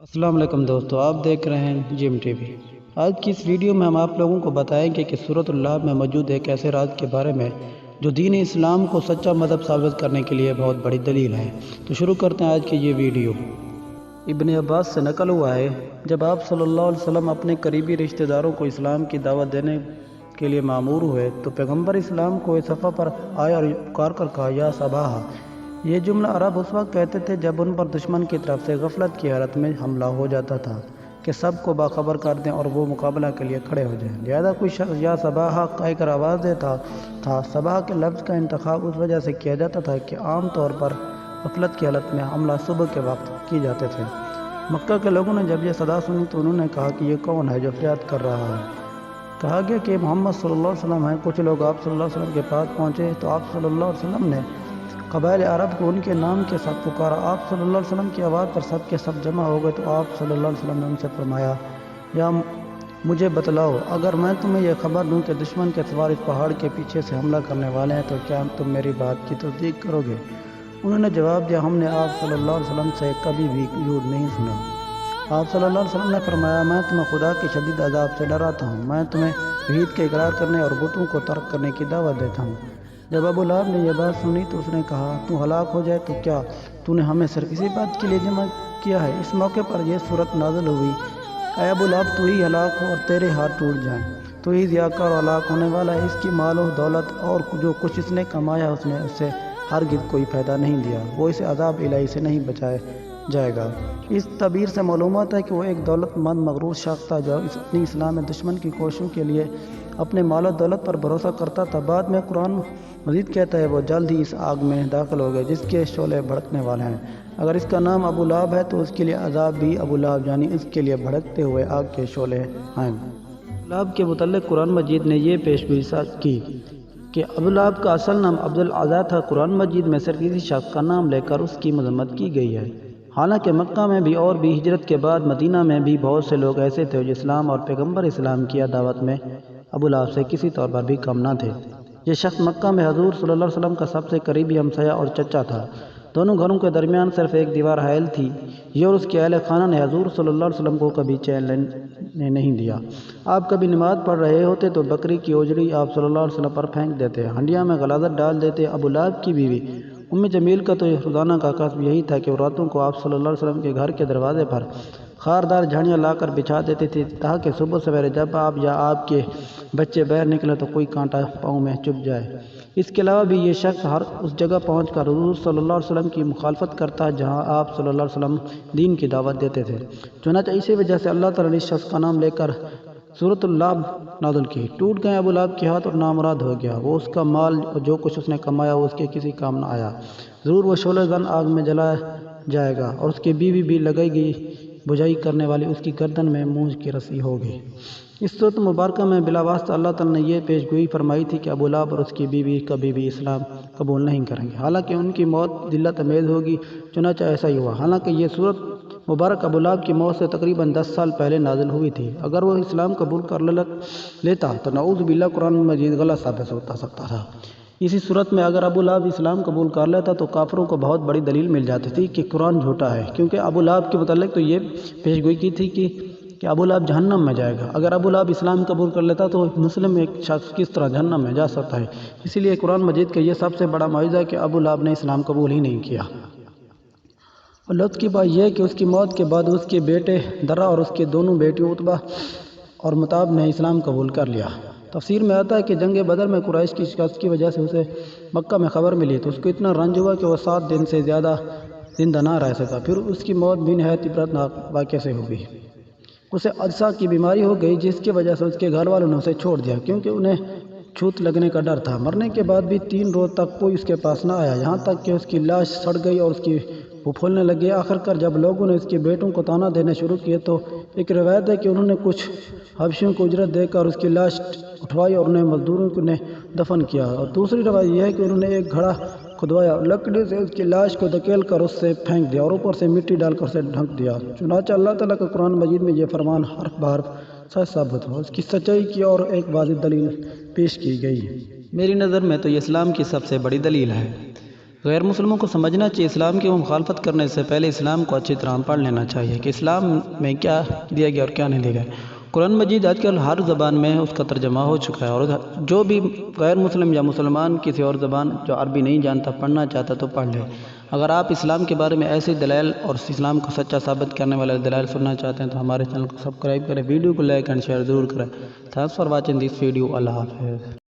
السلام علیکم دوستو، آپ دیکھ رہے ہیں جیم ٹی وی۔ آج کی اس ویڈیو میں ہم آپ لوگوں کو بتائیں گے کہ سورۃ اللعب میں موجود ایک ایسے راز کے بارے میں جو دین اسلام کو سچا مذہب ثابت کرنے کے لیے بہت بڑی دلیل ہے۔ تو شروع کرتے ہیں آج کی یہ ویڈیو۔ ابن عباس سے نقل ہوا ہے، جب آپ صلی اللہ علیہ وسلم اپنے قریبی رشتہ داروں کو اسلام کی دعوت دینے کے لیے مامور ہوئے تو پیغمبر اسلام کو اس صفحہ پر آئے اور پکار کر کہا، یا صباح۔ یہ جملہ عرب اس وقت کہتے تھے جب ان پر دشمن کی طرف سے غفلت کی حالت میں حملہ ہو جاتا تھا کہ سب کو باخبر کر دیں اور وہ مقابلہ کے لیے کھڑے ہو جائیں۔ لہذا کوئی شخص یا صباح کہہ کر آواز دیتا تھا۔ صباح کے لفظ کا انتخاب اس وجہ سے کیا جاتا تھا کہ عام طور پر غفلت کی حالت میں حملہ صبح کے وقت کی جاتے تھے۔ مکہ کے لوگوں نے جب یہ صدا سنی تو انہوں نے کہا کہ یہ کون ہے جو فریاد کر رہا ہے؟ کہا گیا کہ محمد صلی اللہ علیہ وسلم ہیں۔ کچھ لوگ آپ صلی اللہ علیہ وسلم کے پاس پہنچے تو آپ صلی اللہ علیہ وسلم نے قبائل عرب کو ان کے نام کے ساتھ پکارا۔ آپ صلی اللہ علیہ وسلم کی آواز پر سب کے سب جمع ہو گئے تو آپ صلی اللہ علیہ وسلم نے ان سے فرمایا، یا مجھے بتلاؤ، اگر میں تمہیں یہ خبر دوں کہ دشمن کے سوار اس پہاڑ کے پیچھے سے حملہ کرنے والے ہیں تو کیا تم میری بات کی تصدیق کرو گے؟ انہوں نے جواب دیا، ہم نے آپ صلی اللہ علیہ وسلم سے کبھی بھی جھوٹ نہیں سنا۔ آپ صلی اللہ علیہ وسلم نے فرمایا، میں تمہیں خدا کے شدید عذاب سے ڈراتا ہوں۔ میں تمہیں توحید کے اقرار کرنے اور بتوں کو ترک کرنے کی دعوت دیتا ہوں۔ جب ابو لہب نے یہ بات سنی تو اس نے کہا، تو ہلاک ہو جائے تو کیا تو نے ہمیں صرف اسی بات کے لیے جمع کیا ہے؟ اس موقع پر یہ صورت نازل ہوئی، اے ابو لہب، تو ہی ہلاک ہو اور تیرے ہاتھ ٹوٹ جائیں، تو ہی ضیاءکار اور ہلاک ہونے والا ہے۔ اس کی مال و دولت اور جو کچھ اس نے کمایا اس نے اسے ہرگز کوئی فائدہ نہیں دیا، وہ اسے عذاب الہی سے نہیں بچائے جائے گا۔ اس تعبیر سے معلومات ہے کہ وہ ایک دولت مند مغرور شخص تھا جو اپنی اصلاح میں دشمن کی کوششوں کے لیے اپنے مال و دولت پر بھروسہ کرتا تھا۔ بعد میں قرآن مزید کہتا ہے، وہ جلد ہی اس آگ میں داخل ہو گئے جس کے شعلے بھڑکنے والے ہیں۔ اگر اس کا نام ابو لہب ہے تو اس کے لیے عذاب بھی ابو لہب، یعنی اس کے لیے بھڑکتے ہوئے آگ کے شعلے ہیں۔ ابو لہب کے متعلق قرآن مجید نے یہ پیشگوئی کی کہ ابو لہب کا اصل نام عبد العزیٰ تھا۔ قرآن مجید میں صرف اسی شخص کا نام لے کر اس کی مذمت کی گئی ہے۔ حالانکہ مکہ میں بھی اور بھی ہجرت کے بعد مدینہ میں بھی بہت سے لوگ ایسے تھے جو اسلام اور پیغمبر اسلام کی دعوت میں ابو لہب سے کسی طور پر بھی کم نہ تھے۔ یہ شخص مکہ میں حضور صلی اللہ علیہ وسلم کا سب سے قریبی ہمسایہ اور چچا تھا۔ دونوں گھروں کے درمیان صرف ایک دیوار حائل تھی۔ یہ اور اس کے اہل خانہ نے حضور صلی اللہ علیہ وسلم کو کبھی چین لینے نہیں دیا۔ آپ کبھی نماز پڑھ رہے ہوتے تو بکری کی اوجڑی آپ صلی اللہ علیہ وسلم پر پھینک دیتے، ہنڈیا میں غلاظت ڈال دیتے۔ ابو لہب کی بیوی جمیل کا تو روزانہ کا کسب یہی تھا کہ وہ راتوں کو آپ صلی اللہ علیہ وسلم کے گھر کے دروازے پر خاردار جھاڑیاں لا کر بچھا دیتی تھی تاکہ صبح سویرے جب آپ یا آپ کے بچے باہر نکلے تو کوئی کانٹا پاؤں میں چبھ جائے۔ اس کے علاوہ بھی یہ شخص ہر اس جگہ پہنچ کر حضور صلی اللہ علیہ وسلم کی مخالفت کرتا جہاں آپ صلی اللہ علیہ وسلم دین کی دعوت دیتے تھے۔ چنانچہ اسی وجہ سے اللہ تعالیٰ نے اس شخص کا نام لے کر سورۃ اللعب نازل کی۔ ٹوٹ گئے ابو لہب کے ہاتھ اور نامراد ہو گیا وہ اس کا مال اور جو کچھ اس نے کمایا وہ اس کے کسی کام نہ آیا۔ ضرور وہ شعلہ زن آگ میں جلایا جائے گا اور اس کی بیوی بھی لگائی گئی بجھائی کرنے والی اس کی گردن میں مونج کی رسی ہوگی۔ اس صورت مبارکہ میں بلا واسطہ اللہ تعالیٰ نے یہ پیشگوئی فرمائی تھی کہ ابو لہب اور اس کی بیوی کبھی بھی اسلام قبول نہیں کریں گے، حالانکہ ان کی موت ذلت امیز ہوگی۔ چنانچہ ایسا ہی ہوا، حالانکہ یہ صورت مبارک ابو لہب کی موت سے تقریباً 10 سال پہلے نازل ہوئی تھی۔ اگر وہ اسلام قبول کر لیتا تو نعوذ باللہ قرآن مجید غلط ثابت ہو سکتا تھا۔ اسی صورت میں اگر ابو لہب اسلام قبول کر لیتا تو کافروں کو بہت بڑی دلیل مل جاتی تھی کہ قرآن جھوٹا ہے، کیونکہ ابو لہب کے متعلق تو یہ پیشگوئی کی تھی کہ ابو لہب جہنم میں جائے گا۔ اگر ابو لہب اسلام قبول کر لیتا تو مسلم ایک شخص کس طرح جہنم میں جا سکتا ہے؟ اسی لیے قرآن مجید کا یہ سب سے بڑا معجزہ ہے کہ ابو لہب نے اسلام قبول ہی نہیں کیا۔ اور لطف کی بات یہ ہے کہ اس کی موت کے بعد اس کے بیٹے درہ اور اس کے دونوں بیٹیوں عتبہ اور متعب نے اسلام قبول کر لیا۔ تفسیر میں آتا ہے کہ جنگ بدر میں قریش کی شکست کی وجہ سے اسے مکہ میں خبر ملی تو اس کو اتنا رنج ہوا کہ وہ 7 دن سے زیادہ زندہ نہ رہ سکا۔ پھر اس کی موت بھی نہایت عبرتناک واقعے سے ہوئی۔ اسے عدسہ کی بیماری ہو گئی جس کی وجہ سے اس کے گھر والوں نے اسے چھوڑ دیا کیونکہ انہیں چھوت لگنے کا ڈر تھا۔ مرنے کے بعد بھی 3 روز تک کوئی اس کے پاس نہ آیا، یہاں تک کہ اس کی لاش سڑ گئی اور اس کی پھولنے لگی۔ آخر کار جب لوگوں نے اس کے بیٹوں کو طعنہ دینے شروع کیے تو ایک روایت ہے کہ انہوں نے کچھ حبشیوں کو اجرت دے کر اس کی لاش اٹھوائی اور انہیں مزدوروں نے دفن کیا، اور دوسری روایت یہ ہے کہ انہوں نے ایک گھڑا کھدوایا اور لکڑی سے اس کی لاش کو دھکیل کر اس سے پھینک دیا اور اوپر سے مٹی ڈال کر اسے ڈھک دیا۔ چنانچہ اللہ تعالیٰ کا قرآن مجید میں یہ فرمان حرف بحرف سچ ثابت ہوا۔ اس کی سچائی کی اور ایک واضح دلیل پیش کی گئی۔ میری نظر میں تو یہ اسلام کی سب سے بڑی دلیل ہے۔ غیر مسلموں کو سمجھنا چاہیے اسلام کی وہ مخالفت کرنے سے پہلے اسلام کو اچھی طرح پڑھ لینا چاہیے کہ اسلام میں کیا دیا گیا اور کیا نہیں دیا گیا۔ قرآن مجید آج کل ہر زبان میں اس کا ترجمہ ہو چکا ہے، اور جو بھی غیر مسلم یا مسلمان کسی اور زبان جو عربی نہیں جانتا پڑھنا چاہتا تو پڑھ لے۔ اگر آپ اسلام کے بارے میں ایسی دلائل اور اسلام کو سچا ثابت کرنے والے دلائل سننا چاہتے ہیں تو ہمارے چینل کو سبسکرائب کریں، ویڈیو کو لائک اینڈ شیئر ضرور کریں۔ Thanks for watching this video. اللہ حافظ۔